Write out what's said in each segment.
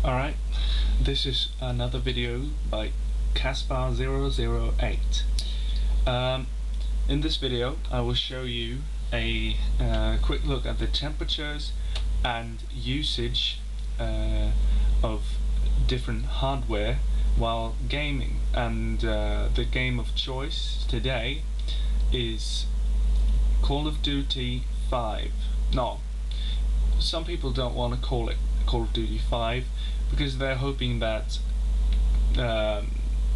Alright, this is another video by Caspar008. In this video I will show you a quick look at the temperatures and usage of different hardware while gaming, and the game of choice today is Call of Duty 5. No, some people don't want to call it Call of Duty 5 because they're hoping that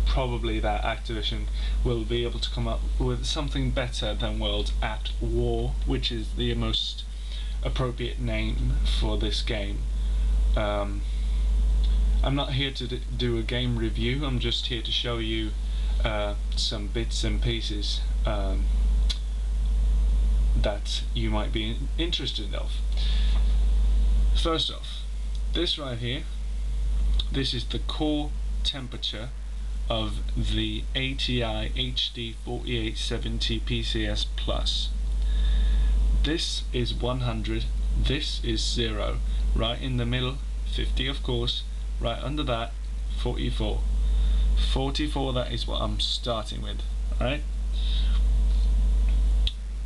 probably that Activision will be able to come up with something better than World at War, which is the most appropriate name for this game. I'm not here to do a game review, I'm just here to show you some bits and pieces that you might be interested of. First off, this right here, this is the core temperature of the ATI HD 4870 PCS Plus. This is 100, this is 0, right in the middle 50 of course, right under that 44. 44, that is what I'm starting with. Alright,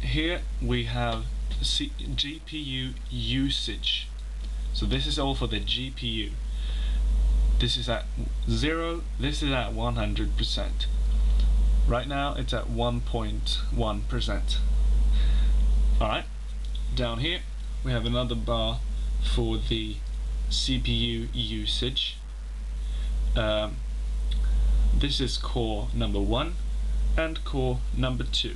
here we have GPU usage. So this is all for the GPU. This is at 0, this is at 100%. Right now it's at 1.1%. Alright, down here we have another bar for the CPU usage. This is core number 1 and core number 2.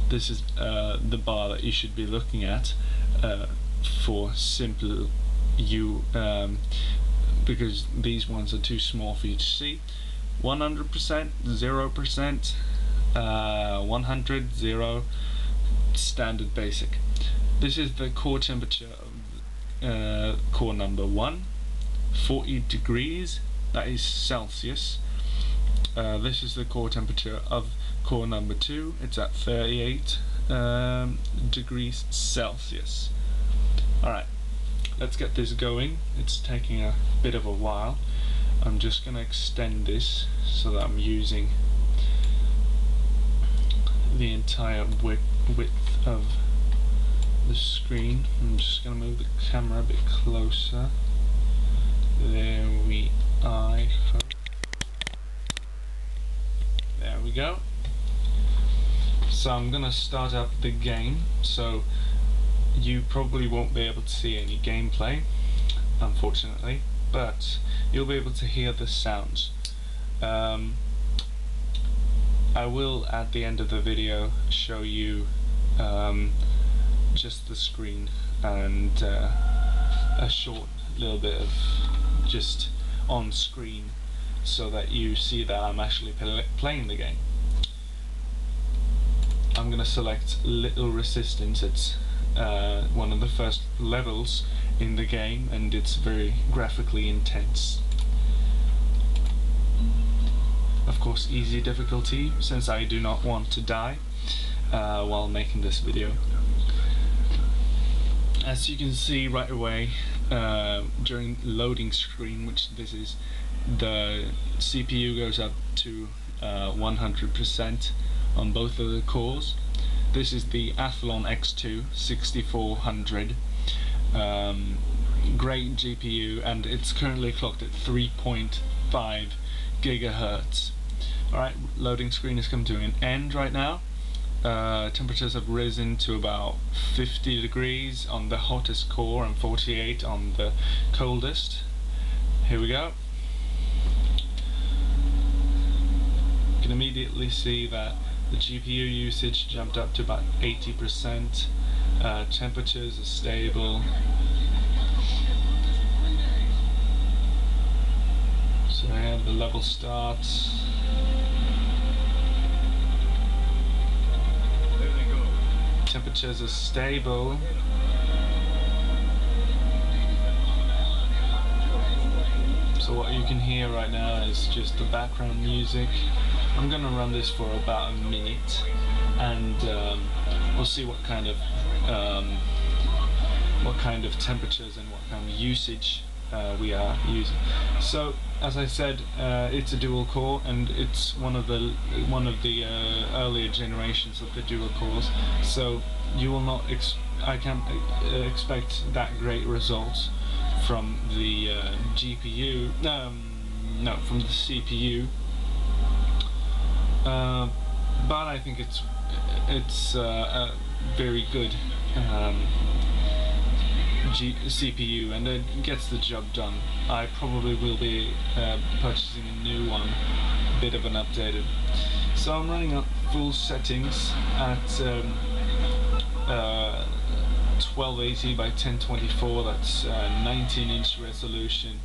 This is the bar that you should be looking at for simple because these ones are too small for you to see. 100%, 0%, 100, 0, standard basic. This is the core temperature of core number 1, 40 degrees, that is Celsius. This is the core temperature of core number 2, it's at 38 degrees Celsius. Alright, let's get this going. It's taking a bit of a while. I'm just going to extend this so that I'm using the entire width of the screen. I'm just going to move the camera a bit closer. There we are. There we go. So I'm going to start up the game. So you probably won't be able to see any gameplay, unfortunately, but you'll be able to hear the sounds. I will at the end of the video show you just the screen and a short little bit of just on screen so that you see that I'm actually playing the game. I'm going to select Little Resistance. It's one of the first levels in the game and it's very graphically intense. Of course, easy difficulty, since I do not want to die while making this video. As you can see right away during loading screen, which this is, the CPU goes up to 100% on both of the cores. This is the Athlon X2 6400, great GPU, and it's currently clocked at 3.5 gigahertz. Alright, loading screen has come to an end right now. Temperatures have risen to about 50 degrees on the hottest core and 48 on the coldest. Here we go. You can immediately see that the GPU usage jumped up to about 80%. Temperatures are stable. So here the level starts. Temperatures are stable. So what you can hear right now is just the background music. I'm going to run this for about a minute and we'll see what kind of temperatures and what kind of usage we are using. So as I said, it's a dual core, and it's one of the earlier generations of the dual cores. So you will not I can't expect that great results from the GPU. No, from the CPU. But I think it's a very good CPU, and it gets the job done. I probably will be purchasing a new one, a bit of an updated. So I'm running up full settings at 1280 by 1024. That's 19-inch resolution.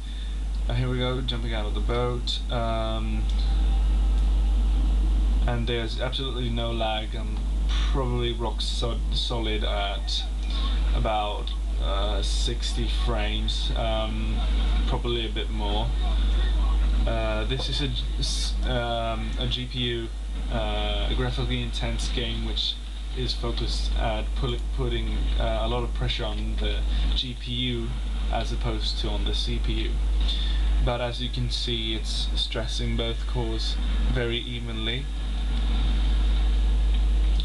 Here we go, jumping out of the boat. And there's absolutely no lag. I'm probably rock solid at about 60 frames, probably a bit more. This is a GPU, a graphically intense game, which is focused at putting a lot of pressure on the GPU as opposed to on the CPU. But as you can see, it's stressing both cores very evenly,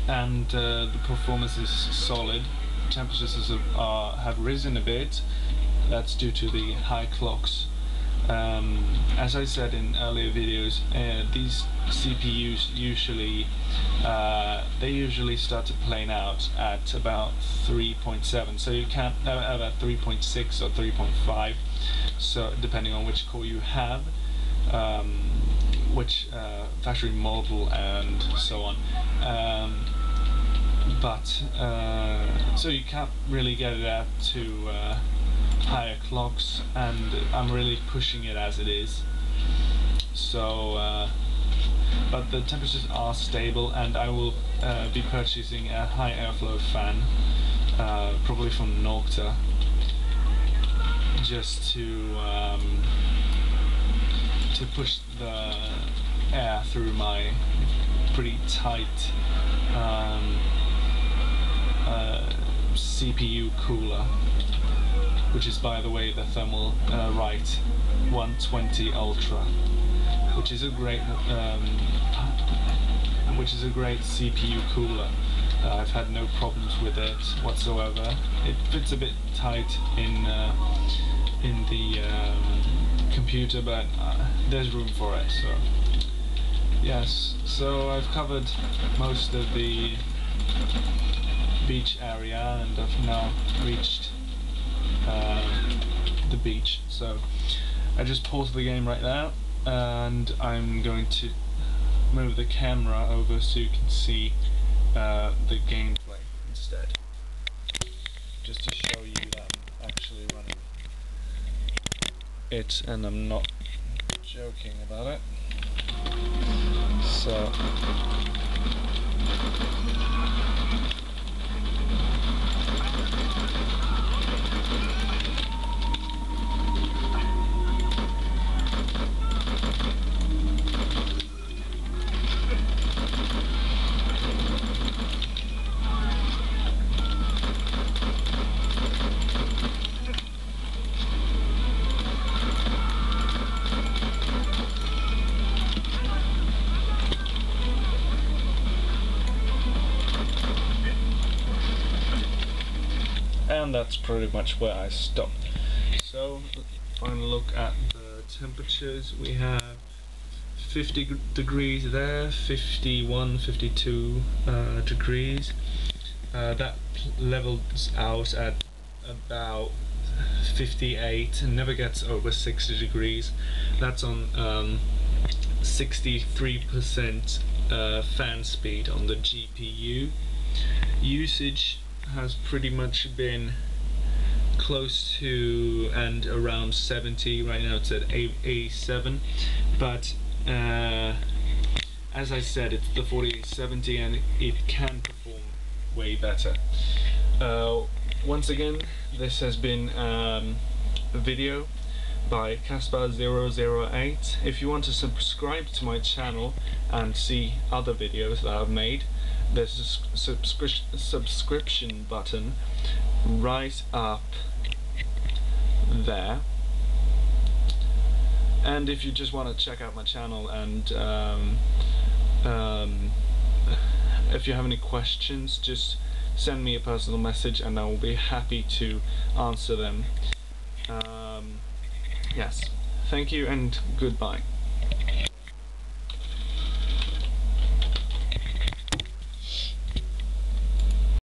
and the performance is solid. Temperatures have risen a bit. That's due to the high clocks. As I said in earlier videos, these CPUs usually start to plane out at about 3.7. So you can't about 3.6 or 3.5. So depending on which core you have, which factory model, and so on. So you can't really get it out to higher clocks, and I'm really pushing it as it is. So, but the temperatures are stable, and I will be purchasing a high airflow fan, probably from Nocta, just to push the air through my pretty tight CPU cooler, which is, by the way, the Thermal Right 120 Ultra, which is a great CPU cooler. I've had no problems with it whatsoever. It fits a bit tight in the computer, but there's room for it. So yes, so I've covered most of the beach area, and I've now reached the beach. So I just paused the game right now, and I'm going to move the camera over so you can see the gameplay instead, just to show you that I'm actually running it and I'm not joking about it. So and that's pretty much where I stopped. So, final look at the temperatures. We have 50 degrees there, 51, 52 degrees. That levels out at about 58 and never gets over 60 degrees. That's on 63% fan speed on the GPU. Usage has pretty much been close to and around 70. Right now it's at 87, but as I said, it's the 4870 and it can perform way better. Once again, this has been a video by Caspar008. If you want to subscribe to my channel and see other videos that I've made, there's a subscription button right up there. And if you just want to check out my channel and if you have any questions, just send me a personal message and I will be happy to answer them. Yes, thank you and goodbye.